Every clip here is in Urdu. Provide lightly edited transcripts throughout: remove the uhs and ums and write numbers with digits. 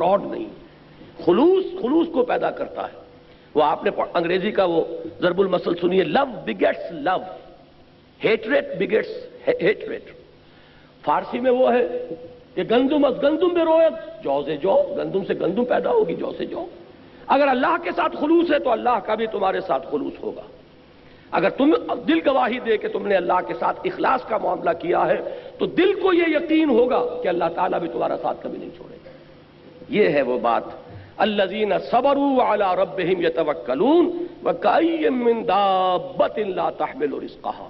فراڈ نہیں. خلوص کو پیدا کرتا ہے. وہ آپ نے انگریزی کا وہ ضرب المثل سنیے, لو بگیٹس لو, ہیٹریٹ بگیٹس ہیٹریٹ. فارسی میں وہ ہے کہ گندم از گندم بے رویت, جو سے جو, گندم سے گندم پیدا ہوگی, جو سے جو. اگر اللہ کے ساتھ خلوص ہے تو اللہ کا بھی تمہارے ساتھ خلوص ہوگا. اگر تم دل گواہی دے کہ تم نے اللہ کے ساتھ اخلاص کا معاملہ کیا ہے تو دل کو یہ یقین ہوگا کہ اللہ تعالیٰ بھی تمہارا ساتھ کبھی نہیں چھوڑے گا. یہ ہے وہ بات. الذین صبروا علی ربہم یتوکلون وکأی من دابۃ لا تحمل رزقها.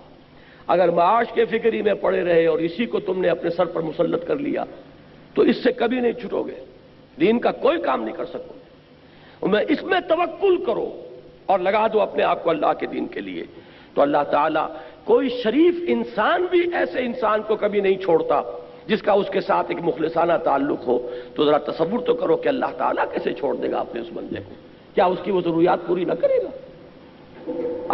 اگر معاش کے فکری میں پڑے رہے اور اسی کو تم نے اپنے سر پر مسلط کر لیا تو اس سے کبھی نہیں چھٹو گے, دین کا کوئی کام نہیں کر سکو. اس میں توکل کرو اور لگا دو اپنے آپ کو اللہ کے دین کے لیے, تو اللہ تعالیٰ کوئی شریف انسان بھی ایسے انسان کو کبھی نہیں چھوڑتا جس کا اس کے ساتھ ایک مخلصانہ تعلق ہو. تو ذرا تصور تو کرو کہ اللہ تعالیٰ کیسے چھوڑ دے گا اپنے اس بندے کو, کیا اس کی وہ ضروریات پوری نہ کرے گا؟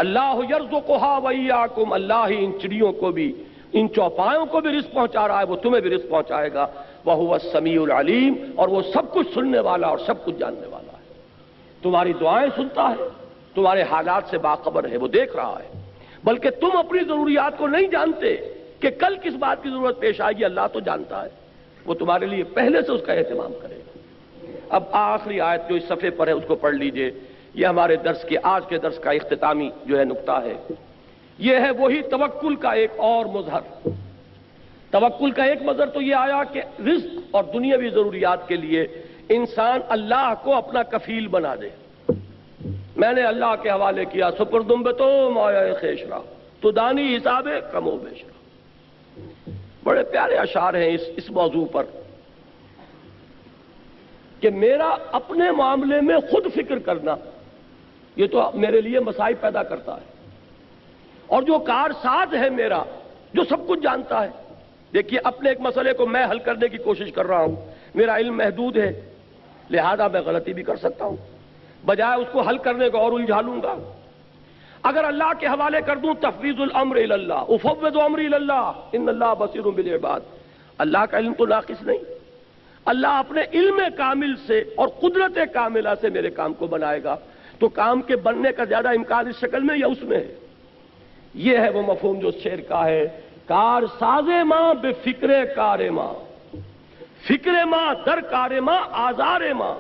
اللہ یرزقھا وایاکم, اللہ ہی ان چڑیوں کو بھی, ان چوپایوں کو بھی رزق پہنچا رہا ہے, وہ تمہیں بھی رزق پہنچائے گا. وہو السمیع العلیم, اور وہ سب کچھ سننے والا اور سب کچھ جاننے والا ہے. تمہاری دعائیں سنتا ہے, تمہارے حالات سے باخبر ہے, وہ دیکھ رہا ہے. بلکہ تم اپنی ضروریات کو نہیں جانتے کہ کل کس بات کی ضرورت پیش آئے گی, اللہ تو جانتا ہے. وہ تمہارے لیے پہلے سے اس کا اہتمام کرے گا. اب آخری آیت جو اس صفحے پر ہے اس کو پڑھ لیجئے. یہ ہمارے درس کے, آج کے درس کا اختتامی جو ہے نقطہ ہے. یہ ہے وہی توکل کا ایک اور مظہر. توکل کا ایک مظہر تو یہ آیا کہ رزق اور دنیاوی ضروریات کے لیے انسان اللہ کو اپنا کفیل بنا دے. میں نے اللہ کے حوالے کیا, سپردم بتو مایا خیشرا تو دانی حساب کم و بیشرا. بڑے پیارے اشعار ہیں اس موضوع پر کہ میرا اپنے معاملے میں خود فکر کرنا یہ تو میرے لیے مسائب پیدا کرتا ہے, اور جو کارساز ہے میرا, جو سب کچھ جانتا ہے. دیکھیے اپنے ایک مسئلے کو میں حل کرنے کی کوشش کر رہا ہوں, میرا علم محدود ہے, لہذا میں غلطی بھی کر سکتا ہوں, بجائے اس کو حل کرنے کو اور الجھا لوں گا. اگر اللہ کے حوالے کر دوں, تفویض الامر الی اللہ, افوض امری الی اللہ ان اللہ بصیر بالعباد. اللہ کا علم تو ناقص نہیں, اللہ اپنے علم کامل سے اور قدرت کاملہ سے میرے کام کو بنائے گا. تو کام کے بننے کا زیادہ امکان اس شکل میں یا اس میں ہے. یہ ہے وہ مفہوم جو شعر کا ہے, کار ساز ماں بے فکر کار ماں, فکر ماں در کار ماں آزار ماں.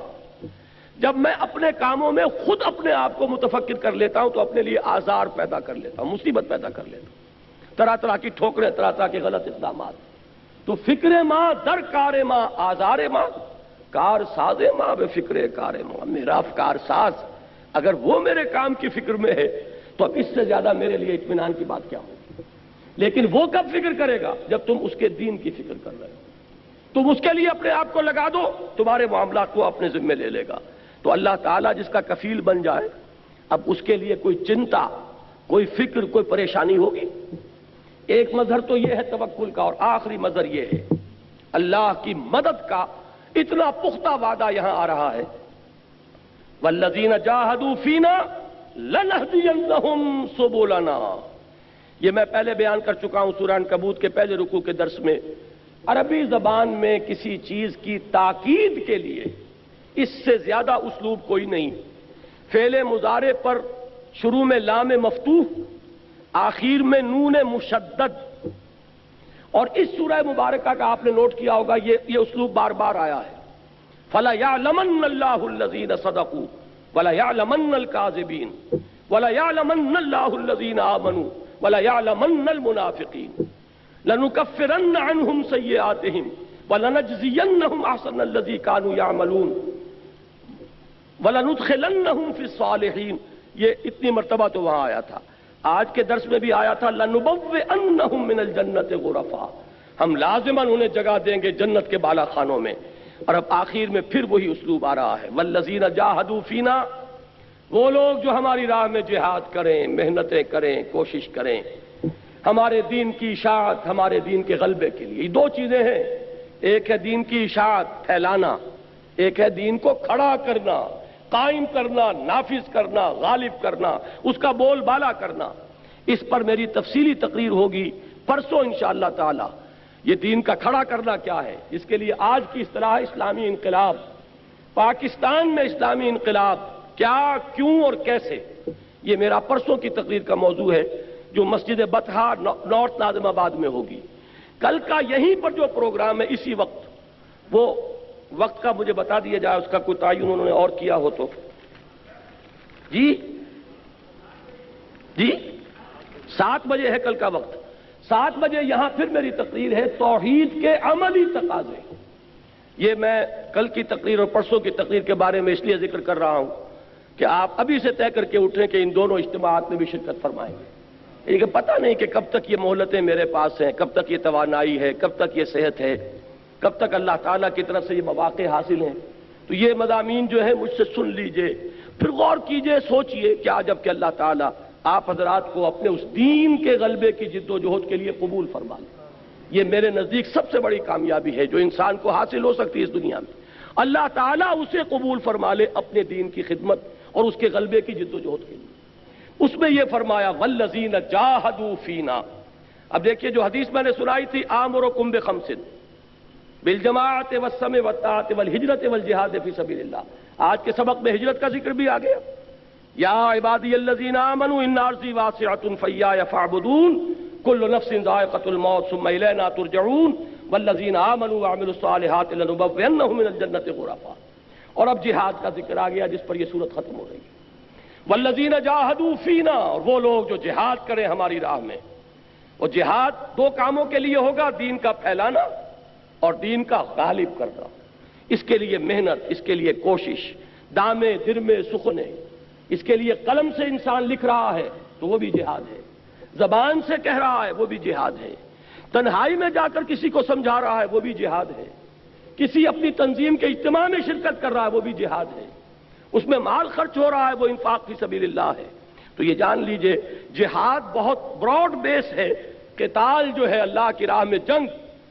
جب میں اپنے کاموں میں خود اپنے آپ کو متفکر کر لیتا ہوں تو اپنے لیے آزار پیدا کر لیتا ہوں, مصیبت پیدا کر لیتا ہوں, طرح طرح کی ٹھوکریں, طرح طرح کے غلط اقدامات. تو فکر ماں در کار ماں آزار ماں, کار ساز ماں بے فکر کار ماں. میرا کار ساز اگر وہ میرے کام کی فکر میں ہے تو اب اس سے زیادہ میرے لیے اطمینان کی بات کیا ہوگی. لیکن وہ کب فکر کرے گا؟ جب تم اس کے دین کی فکر کر رہے ہو. تم اس کے لیے اپنے آپ کو لگا دو, تمہارے معاملات کو اپنے ذمہ لے لے گا. تو اللہ تعالیٰ جس کا کفیل بن جائے, اب اس کے لیے کوئی چنتا, کوئی فکر, کوئی پریشانی ہوگی. ایک مظہر تو یہ ہے توکل کا, اور آخری مظہر یہ ہے اللہ کی مدد کا. اتنا پختہ وعدہ یہاں آ رہا ہے, والذین جاہدوا فینا لنہدینہم سبلنا. یہ میں پہلے بیان کر چکا ہوں سورہ عنکبوت کے پہلے رکوع کے درس میں. عربی زبان میں کسی چیز کی تاکید کے لیے اس سے زیادہ اسلوب کوئی نہیں. فعل مضارع پر شروع میں لام مفتوح, آخر میں نون مشدد, اور اس سورہ مبارکہ کا آپ نے نوٹ کیا ہوگا یہ اسلوب بار بار آیا ہے. فَلَيَعْلَمَنَّ اللَّهُ الَّذِينَ صَدَقُوا وَلَيَعْلَمَنَّ الْكَاذِبِينَ وَلَيَعْلَمَنَّ اللَّهُ الَّذِينَ آمَنُوا وَلَيَعْلَمَنَّ الْمُنَافِقِينَ لَنُكَفِّرَنَّ عَنْهُمْ سَيِّئَاتِهِمْ وَلَنَجْزِيَنَّهُمْ أَحْسَنَ الَّذِي كَانُوا يَعْمَلُونَ وَلَنُدْخِلَنَّهُمْ فِي الصَّالِحِينَ. یہ اتنی مرتبہ تو وہاں آیا تھا. آج کے درس میں بھی آیا تھا لَنُبَوِّئَنَّهُمْ مِنَ الْجَنَّةِ غُرَفًا, ہم لازماً انہیں جگہ دیں گے جنت کے بالا خانوں میں. اور اب آخر میں پھر وہی اسلوب آ رہا ہے, وَالَّذِينَ جَاهَدُوا فِينَا, وہ لوگ جو ہماری راہ میں جہاد کریں, محنتیں کریں, کوشش کریں ہمارے دین کی اشاعت, ہمارے دین کے غلبے کے لیے. یہ دو چیزیں ہیں, ایک ہے دین کی اشاعت پھیلانا, ایک ہے دین کو کھڑا کرنا, قائم کرنا, نافذ کرنا, غالب کرنا, اس کا بول بالا کرنا. اس پر میری تفصیلی تقریر ہوگی پرسوں انشاءاللہ تعالی. یہ دین کا کھڑا کرنا کیا ہے, اس کے لیے آج کی اصطلاح اسلامی انقلاب. پاکستان میں اسلامی انقلاب کیا، کیوں اور کیسے، یہ میرا پرسوں کی تقریر کا موضوع ہے جو مسجد بطحہ نارتھ ناظم آباد میں ہوگی۔ کل کا یہیں پر جو پروگرام ہے اسی وقت، وہ وقت کا مجھے بتا دیا جائے، اس کا کوئی تعین انہوں نے اور کیا ہو تو۔ جی 7 بجے ہے کل کا وقت، 7 بجے یہاں پھر میری تقریر ہے، توحید کے عملی تقاضے۔ یہ میں کل کی تقریر اور پرسوں کی تقریر کے بارے میں اس لیے ذکر کر رہا ہوں کہ آپ ابھی سے طے کر کے اٹھیں کہ ان دونوں اجتماعات میں بھی شرکت فرمائیں گے۔ لیکن پتہ نہیں کہ کب تک یہ مہلتیں میرے پاس ہیں، کب تک یہ توانائی ہے، کب تک یہ صحت ہے، کب تک اللہ تعالیٰ کی طرف سے یہ مواقع حاصل ہیں۔ تو یہ مضامین جو ہے مجھ سے سن لیجئے، پھر غور کیجئے، سوچئے کیا جب کہ اللہ تعالیٰ آپ حضرات کو اپنے اس دین کے غلبے کی جد و جہد کے لیے قبول فرما لے۔ یہ میرے نزدیک سب سے بڑی کامیابی ہے جو انسان کو حاصل ہو سکتی ہے اس دنیا میں، اللہ تعالیٰ اسے قبول فرما لے اپنے دین کی خدمت اور اس کے غلبے کی جد و جہد کے لیے۔ اس میں یہ فرمایا والذین جاہدوا فینا۔ اب دیکھیے جو حدیث میں نے سنائی تھی، آمرکم بخمس بالجماعت والسمع والطاعت والہجرت والجہاد فی سبیل اللہ، آج کے سبق میں ہجرت کا ذکر بھی آ گیا۔ یا عبادی الذین آمنوا ان ارضی واسعۃ فایایا فاعبدون کل نفس ذائقۃ الموت ثم الینا ترجعون والذین آمنوا وعملوا الصالحات لنبوئنہم من الجنۃ غرفا۔ اور اب جہاد کا ذکر آ گیا جس پر یہ سورت ختم ہو رہی ہے۔ والذین جاہدوا فینا، اور وہ لوگ جو جہاد کریں ہماری راہ میں۔ اور جہاد 2 کاموں کے لیے ہوگا، دین کا پھیلانا اور دین کا غالب کرنا۔ اس کے لیے محنت، اس کے لیے کوشش، دامے درمے سخنے، اس کے لیے قلم سے انسان لکھ رہا ہے تو وہ بھی جہاد ہے، زبان سے کہہ رہا ہے وہ بھی جہاد ہے، تنہائی میں جا کر کسی کو سمجھا رہا ہے وہ بھی جہاد ہے، کسی اپنی تنظیم کے اجتماع میں شرکت کر رہا ہے وہ بھی جہاد ہے، اس میں مال خرچ ہو رہا ہے وہ انفاق فی سبیل اللہ ہے۔ تو یہ جان لیجئے جہاد بہت براڈ بیس ہے، قتال جو ہے اللہ کی راہ میں جنگ،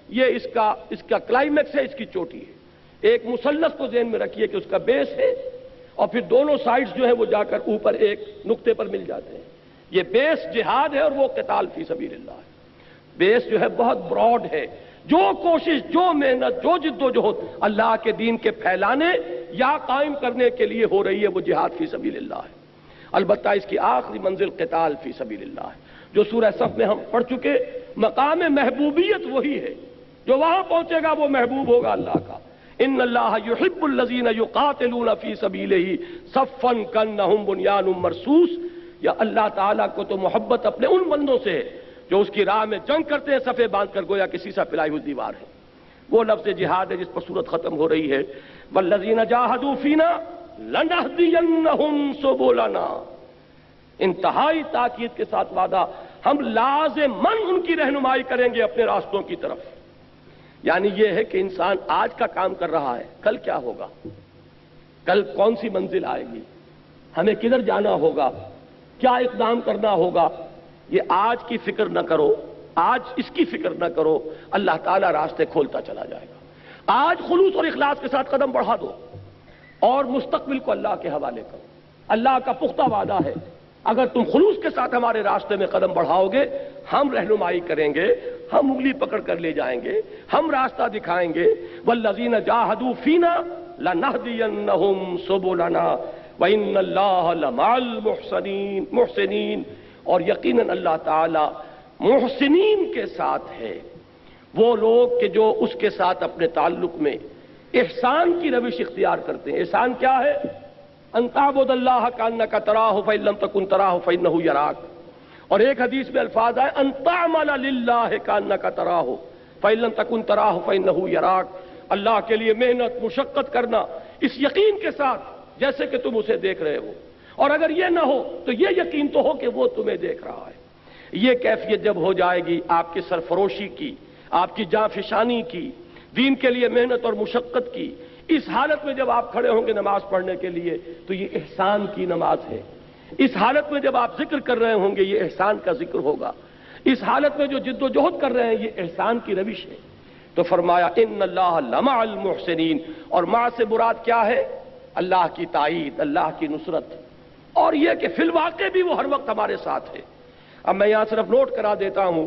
یہ اس کا کلائمیکس ہے، اس کی چوٹی ہے۔ ایک مثلث کو ذہن میں رکھیے کہ اس کا بیس ہے اور پھر دونوں سائڈز جو ہیں وہ جا کر اوپر ایک نقطے پر مل جاتے ہیں۔ یہ بیس جہاد ہے اور وہ قتال فی سبیل اللہ ہے۔ بیس جو ہے بہت براڈ ہے، جو کوشش، جو محنت، جو جد و جہد اللہ کے دین کے پھیلانے یا قائم کرنے کے لیے ہو رہی ہے وہ جہاد فی سبیل اللہ ہے۔ البتہ اس کی آخری منزل قتال فی سبیل اللہ ہے، جو سورہ صف میں ہم پڑھ چکے۔ مقام محبوبیت وہی ہے، جو وہاں پہنچے گا وہ محبوب ہوگا اللہ کا۔ ان اللہ یحب الذین یقاتلون فی سبیلہ صفا کانہم بنیان مرصوص۔ یا اللہ تعالیٰ کو تو محبت اپنے ان بندوں سے ہے جو اس کی راہ میں جنگ کرتے ہیں صفے باندھ کر، گویا کسی سا پلائی ہوئی دیوار ہے۔ وہ لفظ جہاد ہے جس پر صورت ختم ہو رہی ہے، والذین جاہدوا فینا لنہدینہم سبلنا۔ انتہائی تاکید کے ساتھ وعدہ، ہم لازماً ان کی رہنمائی کریں گے اپنے راستوں کی طرف۔ یعنی یہ ہے کہ انسان آج کا کام کر رہا ہے، کل کیا ہوگا، کل کون سی منزل آئے گی، ہمیں کدھر جانا ہوگا، کیا اقدام کرنا ہوگا، یہ آج کی فکر نہ کرو، آج اس کی فکر نہ کرو، اللہ تعالیٰ راستے کھولتا چلا جائے گا۔ آج خلوص اور اخلاص کے ساتھ قدم بڑھا دو اور مستقبل کو اللہ کے حوالے کرو۔ اللہ کا پختہ وعدہ ہے، اگر تم خلوص کے ساتھ ہمارے راستے میں قدم بڑھاؤ گے، ہم رہنمائی کریں گے، ہم انگلی پکڑ کر لے جائیں گے، ہم راستہ دکھائیں گے۔ والذین جاہدوا فینا لنہدینہم سبلنا وَإِنَّ اللَّهَ لَمَعَ الْمُحْسِنِينَ۔ اور یقیناً اللہ تعالی محسنین کے ساتھ ہے، وہ لوگ کہ جو اس کے ساتھ اپنے تعلق میں احسان کی روش اختیار کرتے ہیں۔ احسان کیا ہے؟ ان تعبد اللہ کأنک تراہ فإن لم تکن تراہ فإنہ یراک۔ اور ایک حدیث میں الفاظ آئے ان تعمل للہ کأنک تراہ فإن لم تکن تراہ فإنہ یراک۔ اللہ کے لیے محنت، مشقت کرنا اس یقین کے ساتھ جیسے کہ تم اسے دیکھ رہے ہو، اور اگر یہ نہ ہو تو یہ یقین تو ہو کہ وہ تمہیں دیکھ رہا ہے۔ یہ کیفیت جب ہو جائے گی آپ کی سرفروشی کی، آپ کی جانفشانی کی، دین کے لیے محنت اور مشقت کی، اس حالت میں جب آپ کھڑے ہوں گے نماز پڑھنے کے لیے تو یہ احسان کی نماز ہے۔ اس حالت میں جب آپ ذکر کر رہے ہوں گے یہ احسان کا ذکر ہوگا۔ اس حالت میں جو جد و جہد کر رہے ہیں یہ احسان کی روش ہے۔ تو فرمایا ان اللہ لمع المحسنین، اور مع سے مراد کیا ہے؟ اللہ کی تائید، اللہ کی نصرت، اور یہ کہ فی الواقع بھی وہ ہر وقت ہمارے ساتھ ہے۔ اب میں یہاں صرف نوٹ کرا دیتا ہوں،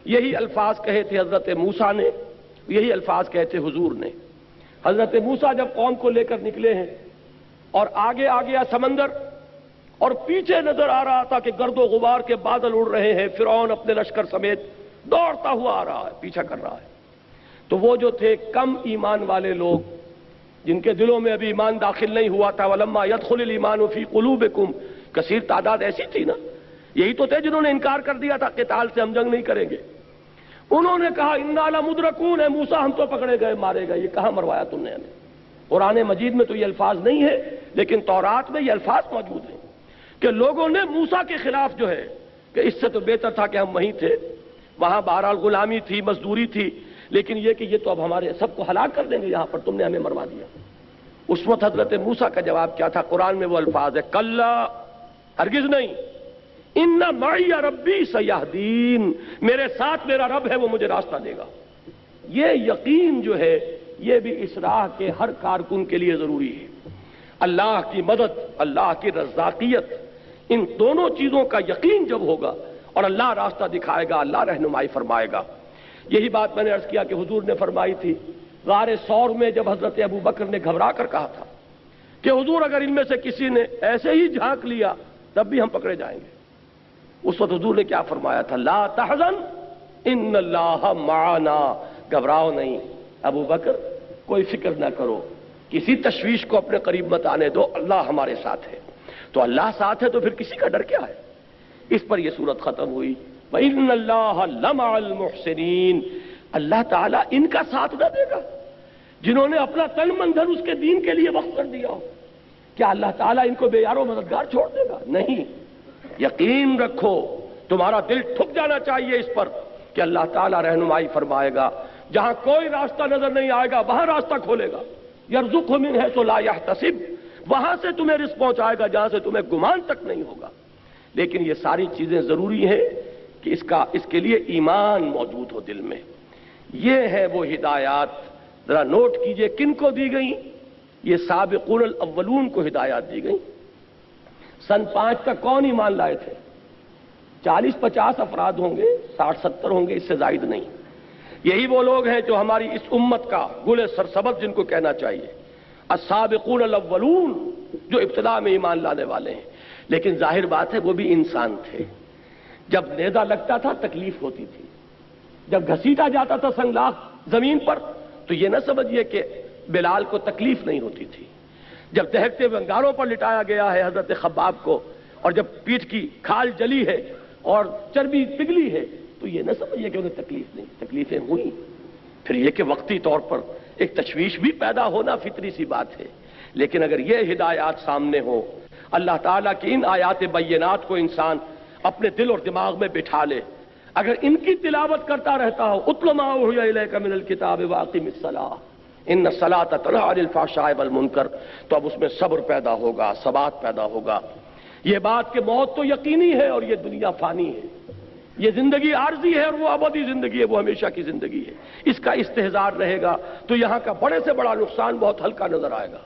یہی الفاظ کہے تھے حضرت موسیٰ نے، یہی الفاظ کہے تھے حضور نے۔ حضرت موسیٰ جب قوم کو لے کر نکلے ہیں اور آگے آ گیا سمندر اور پیچھے نظر آ رہا تھا کہ گرد و غبار کے بادل اڑ رہے ہیں، فرعون اپنے لشکر سمیت دوڑتا ہوا آ رہا ہے، پیچھا کر رہا ہے، تو وہ جو تھے کم ایمان والے لوگ جن کے دلوں میں ابھی ایمان داخل نہیں ہوا تھا، وَلَمَّا يَدْخُلِ الْإِيمَانُ فِي قُلُوبِكُمْ، کثیر تعداد ایسی تھی نا، یہی تو تھے جنہوں نے انکار کر دیا تھا قتال سے ہم جنگ نہیں کریں گے، انہوں نے کہا اِنَّا لَمُدْرَكُونَ، اے موسیٰ ہم تو پکڑے گئے مارے گئے۔ یہ کہاں مروایا تم نے ہمیں؟ قرآن مجید میں تو یہ الفاظ نہیں ہے، لیکن تورات میں یہ الفاظ موجود ہیں کہ لوگوں نے موسیٰ کے خلاف جو ہے کہ اس سے تو بہتر تھا کہ ہم وہیں تھے، وہاں بہرحال غلامی تھی، مزدوری تھی، لیکن یہ کہ یہ تو اب ہمارے سب کو ہلاک کر دیں گے، یہاں پر تم نے ہمیں مروا دیا۔ اس وقت حضرت موسیٰ کا جواب کیا تھا؟ قرآن میں وہ الفاظ ہے، کلا، ہرگز نہیں، ان معی ربی سیہدین، میرے ساتھ میرا رب ہے، وہ مجھے راستہ دے گا۔ یہ یقین جو ہے یہ بھی اس راہ کے ہر کارکن کے لیے ضروری ہے۔ اللہ کی مدد، اللہ کی رزاقیت، ان دونوں چیزوں کا یقین جب ہوگا اور اللہ راستہ دکھائے گا، اللہ رہنمائی فرمائے گا۔ یہی بات میں نے عرض کیا کہ حضور نے فرمائی تھی غار ثور میں، جب حضرت ابو بکر نے گھبرا کر کہا تھا کہ حضور اگر ان میں سے کسی نے ایسے ہی جھانک لیا تب بھی ہم پکڑے جائیں گے، اس وقت حضور نے کیا فرمایا تھا؟ لا تحزن ان اللہ معنا، گھبراؤ نہیں ابو بکر، کوئی فکر نہ کرو، کسی تشویش کو اپنے قریب مت آنے دو، اللہ ہمارے ساتھ ہے۔ تو اللہ ساتھ ہے تو پھر کسی کا ڈر کیا ہے؟ اس پر یہ صورت ختم ہوئی، وَإِنَّ اللَّهَ لَمَعَ الْمُحْسِنِينَ، اللہ تعالیٰ ان کا ساتھ نہ دے گا جنہوں نے اپنا تن من دھن اس کے دین کے لیے وقف کر دیا ہو؟ کیا اللہ تعالیٰ ان کو بے یار و مددگار چھوڑ دے گا؟ نہیں، یقین رکھو، تمہارا دل ٹھک جانا چاہیے اس پر کہ اللہ تعالیٰ رہنمائی فرمائے گا، جہاں کوئی راستہ نظر نہیں آئے گا وہاں راستہ کھولے گا، یرزقہ من حیث لا یحتسب، وہاں سے تمہیں رزق پہنچائے گا جہاں سے تمہیں گمان تک نہیں ہوگا۔ لیکن یہ ساری چیزیں ضروری ہیں کہ اس کے لیے ایمان موجود ہو دل میں۔ یہ ہے وہ ہدایات، ذرا نوٹ کیجئے کن کو دی گئیں؟ یہ سابقون الاولون کو ہدایات دی گئیں۔ سن 5 تک کون ایمان لائے تھے؟ 40-50 افراد ہوں گے، 60-70 ہوں گے، اس سے زائد نہیں۔ یہی وہ لوگ ہیں جو ہماری اس امت کا گل سرسبز جن کو کہنا چاہیے، السابقون الاولون، جو ابتدا میں ایمان لانے والے ہیں۔ لیکن ظاہر بات ہے وہ بھی انسان تھے، جب نیزہ لگتا تھا تکلیف ہوتی تھی، جب گھسیٹا جاتا تھا سنگلاخ زمین پر تو یہ نہ سمجھیے کہ بلال کو تکلیف نہیں ہوتی تھی، جب دہکتے ہوئے انگاروں پر لٹایا گیا ہے حضرت خباب کو، اور جب پیٹھ کی کھال جلی ہے اور چربی پگھلی ہے تو یہ نہ سمجھیے کہ انہیں تکلیف نہیں، تکلیفیں ہوئی۔ پھر یہ کہ وقتی طور پر ایک تشویش بھی پیدا ہونا فطری سی بات ہے، لیکن اگر یہ ہدایات سامنے ہو، اللہ تعالیٰ کی ان آیات بینات کو انسان اپنے دل اور دماغ میں بٹھا لے، اگر ان کی تلاوت کرتا رہتا ہو، اتل ما اوحی الیک من الکتاب واقم الصلاۃ ان الصلاۃ تنہی عن الفحشاء والمنکر، تو اب اس میں صبر پیدا ہوگا، ثبات پیدا ہوگا۔ یہ بات کہ موت تو یقینی ہے اور یہ دنیا فانی ہے، یہ زندگی عارضی ہے اور وہ ابدی زندگی ہے، وہ ہمیشہ کی زندگی ہے، اس کا استحضار رہے گا تو یہاں کا بڑے سے بڑا نقصان بہت ہلکا نظر آئے گا،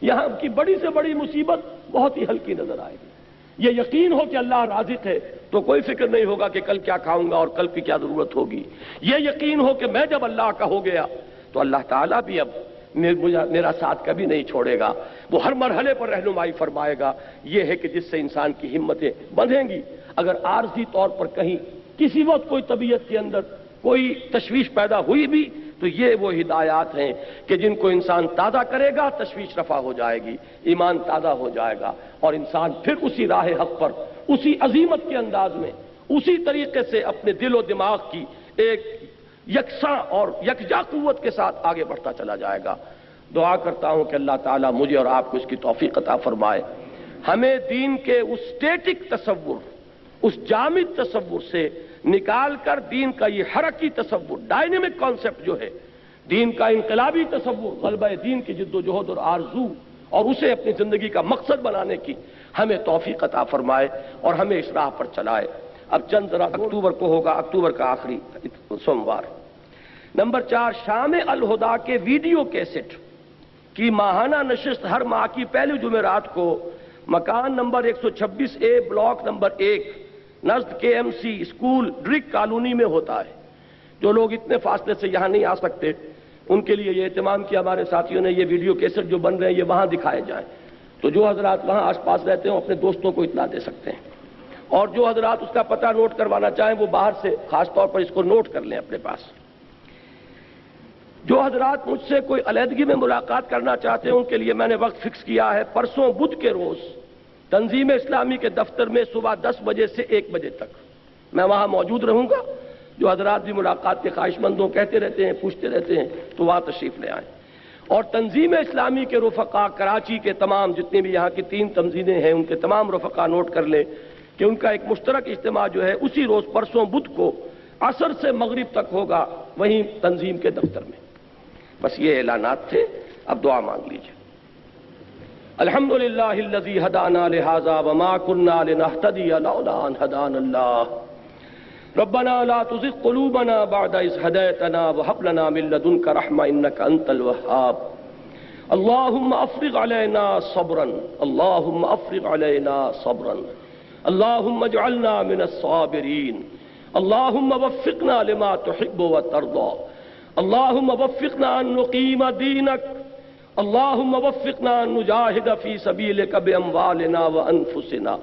یہاں کی بڑی سے بڑی مصیبت بہت ہی ہلکی نظر آئے گی۔ یہ یقین ہو کہ اللہ رازق ہے تو کوئی فکر نہیں ہوگا کہ کل کیا کھاؤں گا اور کل کی کیا ضرورت ہوگی۔ یہ یقین ہو کہ میں جب اللہ کا ہو گیا تو اللہ تعالیٰ بھی اب میرا ساتھ کبھی نہیں چھوڑے گا، وہ ہر مرحلے پر رہنمائی فرمائے گا۔ یہ ہے کہ جس سے انسان کی ہمتیں بندھیں گی۔ اگر عارضی طور پر کہیں کسی وقت کوئی طبیعت کے اندر کوئی تشویش پیدا ہوئی بھی تو یہ وہ ہدایات ہیں کہ جن کو انسان تازہ کرے گا تشویش رفع ہو جائے گی، ایمان تازہ ہو جائے گا، اور انسان پھر اسی راہ حق پر، اسی عظیمت کے انداز میں، اسی طریقے سے اپنے دل و دماغ کی ایک یکساں اور یکجا قوت کے ساتھ آگے بڑھتا چلا جائے گا۔ دعا کرتا ہوں کہ اللہ تعالیٰ مجھے اور آپ کو اس کی توفیق عطا فرمائے، ہمیں دین کے اس اسٹیٹک تصور، اس جامد تصور سے نکال کر دین کا یہ حرکی تصور، ڈائنمک کانسیپٹ جو ہے، دین کا انقلابی تصور، غلبہ دین کی جد و جہد اور آرزو، اور اسے اپنی زندگی کا مقصد بنانے کی ہمیں توفیق عطا فرمائے اور ہمیں اس راہ پر چلائے۔ اب چند ذرا اکتوبر کو ہوگا، اکتوبر کا آخری سوموار۔ نمبر 4، شام الہدا کے ویڈیو کیسٹ کی ماہانہ نشست ہر ماہ کی پہلی جمعرات کو مکان نمبر 126A بلاک نمبر 1 نزد KMC اسکول ڈرک کالونی میں ہوتا ہے۔ جو لوگ اتنے فاصلے سے یہاں نہیں آ سکتے ان کے لیے یہ اہتمام کیا ہمارے ساتھیوں نے، یہ ویڈیو کیسٹ جو بن رہے ہیں یہ وہاں دکھائے جائیں، تو جو حضرات وہاں آس پاس رہتے ہیں اپنے دوستوں کو اطلاع دے سکتے ہیں، اور جو حضرات اس کا پتہ نوٹ کروانا چاہیں وہ باہر سے خاص طور پر اس کو نوٹ کر لیں اپنے پاس۔ جو حضرات مجھ سے کوئی علیحدگی میں ملاقات کرنا چاہتے ہیں ان کے لیے میں نے وقت فکس کیا ہے، پرسوں بدھ کے روز تنظیم اسلامی کے دفتر میں صبح 10 بجے سے 1 بجے تک میں وہاں موجود رہوں گا۔ جو حضرات بھی ملاقات کے خواہش مندوں کہتے رہتے ہیں، پوچھتے رہتے ہیں، تو وہاں تشریف لے آئیں۔ اور تنظیم اسلامی کے رفقا کراچی کے تمام جتنے بھی یہاں کی 3 تنظیمیں ہیں ان کے تمام رفقا نوٹ کر لیں کہ ان کا ایک مشترک اجتماع جو ہے اسی روز پرسوں بدھ کو عصر سے مغرب تک ہوگا وہیں تنظیم کے دفتر میں۔ بس یہ اعلانات تھے، اب دعا مانگ لیجیے۔ الحمدللہ الذی ہدانا لہذا وما کنا لنہتدی لولا ان ہدانا اللہ ربنا لا تزغ قلوبنا بعد اذ ہدیتنا وہب لنا من لدنک رحمہ انک انت الوہاب اللہم افرغ علینا صبرا اللہم افرغ علینا صبرا اللہم اجعلنا من الصابرین اللہم وفقنا لما تحب وترضى اللہم وفقنا ان نقیم دینک اللہم وفقنا ان نجاہد فی سبیلک باموالنا وانفسنا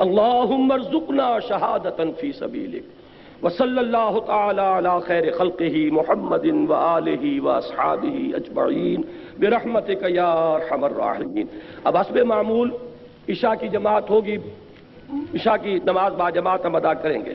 اللہم ارزقنا شہادتا فی سبیلک وصلی اللہ تعالی علی خیر خلقہ محمد وآلہ واصحابہ اجمعین برحمتک یا ارحم الراحمین۔ اب حسب معمول عشاء کی جماعت ہوگی، عشاء کی نماز با جماعت ہم ادا کریں گے۔